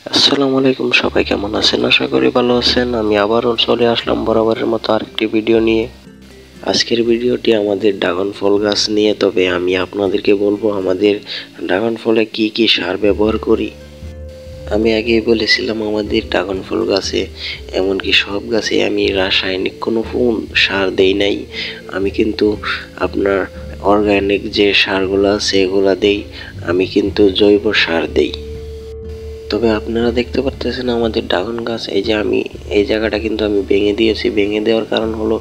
আসসালামু আলাইকুম, সবাই কেমন আছেন? আশা করি ভালো আছেন। আমি আবারও চলে আসলাম বরাবরের মতো আরেকটি ভিডিও নিয়ে। আজকের ভিডিওটি আমাদের ড্রাগন ফল গাছ নিয়ে, তবে আমি আপনাদেরকে বলবো আমাদের ড্রাগন ফলে কি কি সার ব্যবহার করি। আমি আগেই বলেছিলাম আমাদের ড্রাগন ফল গাছে, এমনকি সব গাছে আমি রাসায়নিক কোনো সার দেই নাই। আমি কিন্তু আপনার অর্গানিক যে সারগুলো আছে এগুলা দেই। আমি কিন্তু জৈব সার দেই। তবে আপনারা দেখতে পারতেছেন আমাদের ড্রাগন গাছ, এই যে আমি এই জায়গাটা কিন্তু আমি ভেঙে দিয়েছি। ভেঙে দেওয়ার কারণ হলো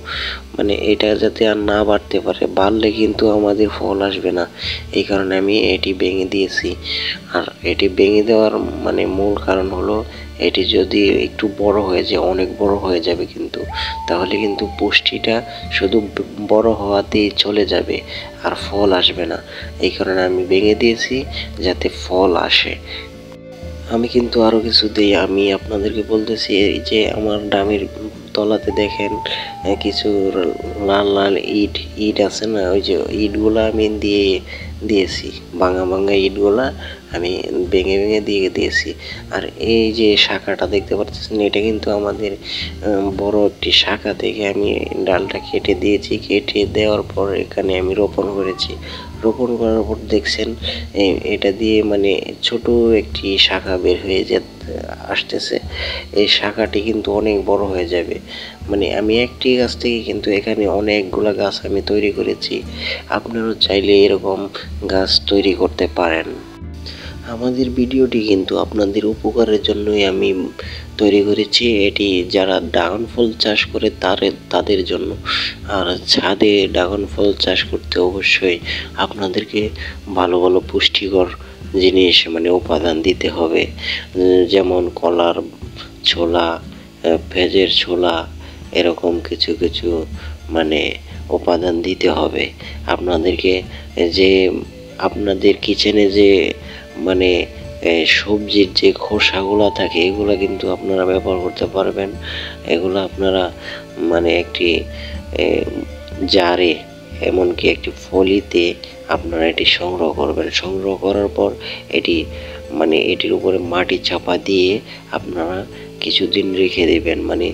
মানে এটা যাতে আর না বাড়তে পারে, বাড়লে কিন্তু আমাদের ফল আসবে না, এই কারণে আমি এটি ভেঙে দিয়েছি। আর এটি ভেঙে দেওয়ার মানে মূল কারণ হলো এটি যদি একটু বড় হয়ে যায়, অনেক বড় হয়ে যাবে কিন্তু, তাহলে কিন্তু পুষ্টিটা শুধু বড় হওয়াতেই চলে যাবে আর ফল আসবে না। এই কারণে আমি ভেঙে দিয়েছি যাতে ফল আসে। আমি কিন্তু আরো কিছু দিই। আমি আপনাদেরকে বলতেছি, এই যে আমার ডামের তলাতে দেখেন কিছু লাল লাল ইট আছে না, ওই যে ইটগুলা আমি দিয়েছি, ভাঙা ভাঙা ইটগুলা আমি ভেঙে ভেঙে দিয়েছি। আর এই যে শাখাটা দেখতে পাচ্ছেন, এটা কিন্তু আমাদের বড় একটি শাখা থেকে আমি ডালটা কেটে দিয়েছি। কেটে দেওয়ার পর এখানে আমি রোপণ করেছি। রোপণ করার পর দেখছেন এটা দিয়ে মানে ছোট একটি শাখা বের হয়ে আসতেছে। এই শাখাটি কিন্তু অনেক বড় হয়ে যাবে। মানে আমি একটি গাছ থেকে কিন্তু এখানে অনেকগুলা গাছ আমি তৈরি করেছি। আপনারাও চাইলে এরকম গাছ তৈরি করতে পারেন। আমাদের ভিডিওটি কিন্তু আপনাদের উপকারের জন্যই আমি তৈরি করেছি। এটি যারা ড্রাগন ফল চাষ করে তাদের জন্য। আর ছাদে ড্রাগন ফল চাষ করতে অবশ্যই আপনাদেরকে ভালো ভালো পুষ্টিকর জিনিস মানে উপাদান দিতে হবে, যেমন কলার ছোলা, ভেজের ছোলা, এরকম কিছু কিছু মানে উপাদান দিতে হবে আপনাদেরকে। যে আপনাদের কিচেনে যে মানে সবজির যে খোসাগুলো থাকে এগুলো কিন্তু আপনারা ব্যবহার করতে পারবেন। এগুলো আপনারা মানে একটি জারে, এমনকি একটি ফলিতে আপনারা এটি সংগ্রহ করবেন। সংগ্রহ করার পর এটি মানে এটির উপরে মাটি চাপা দিয়ে আপনারা কিছুদিন রেখে দেবেন, মানে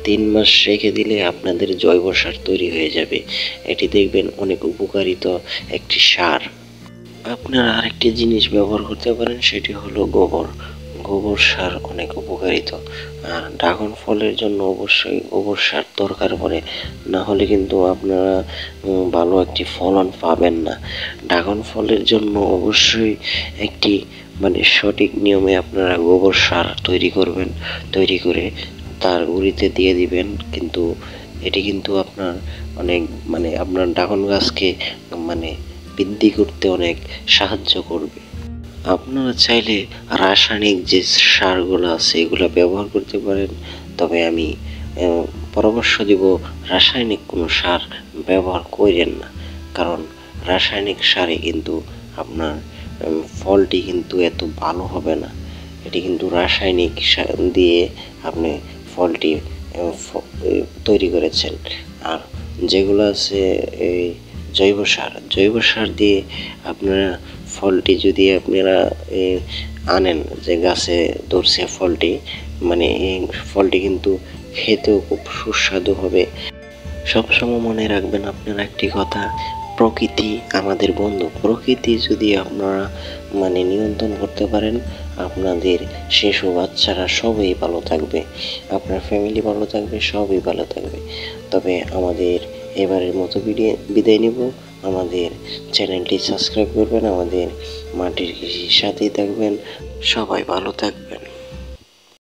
3 মাস রেখে দিলে আপনাদের জৈব সার তৈরি হয়ে যাবে। এটি দেখবেন অনেক উপকারিত একটি সার। আপনারা আরেকটি জিনিস ব্যবহার করতে পারেন, সেটি হলো গোবর। গোবর সার অনেক উপকারিত। আর ড্রাগন ফলের জন্য অবশ্যই গোবর সার দরকার পড়ে, না হলে কিন্তু আপনারা ভালো একটি ফলন পাবেন না। ড্রাগন ফলের জন্য অবশ্যই একটি মানে সঠিক নিয়মে আপনারা গোবর সার তৈরি করবেন। তৈরি করে তার গুঁড়িতে দিয়ে দিবেন। কিন্তু এটি কিন্তু আপনার অনেক মানে আপনার ড্রাগন গাছকে মানে বৃদ্ধি করতে অনেক সাহায্য করবে। আপনারা চাইলে রাসায়নিক যে সারগুলো আছে এগুলো ব্যবহার করতে পারেন, তবে আমি পরামর্শ দিব রাসায়নিক কোনো সার ব্যবহার করেন না। কারণ রাসায়নিক সারে কিন্তু আপনার ফলটি কিন্তু এত ভালো হবে না। এটি কিন্তু রাসায়নিক সার দিয়ে আপনি ফলটি তৈরি করেছেন। আর যেগুলো আছে এই জৈব সার দিয়ে আপনারা ফলটি যদি আপনারা আনেন, যে গাছে ধরছে ফলটি, মানে এই ফলটি কিন্তু খেতেও খুব সুস্বাদু হবে। সবসময় মনে রাখবেন আপনারা একটি কথা, প্রকৃতি আমাদের বন্ধু। প্রকৃতি যদি আপনারা মানে নিয়ন্ত্রণ করতে পারেন, আপনাদের শিশু বাচ্চারা সবই ভালো থাকবে, আপনার ফ্যামিলি ভালো থাকবে, সবই ভালো থাকবে। তবে আমাদের এবারের মতো বিদায় নিব। আমাদের চ্যানেলটি সাবস্ক্রাইব করবেন, আমাদের মাটির কৃষির সাথেই থাকবেন। সবাই ভালো থাকবেন।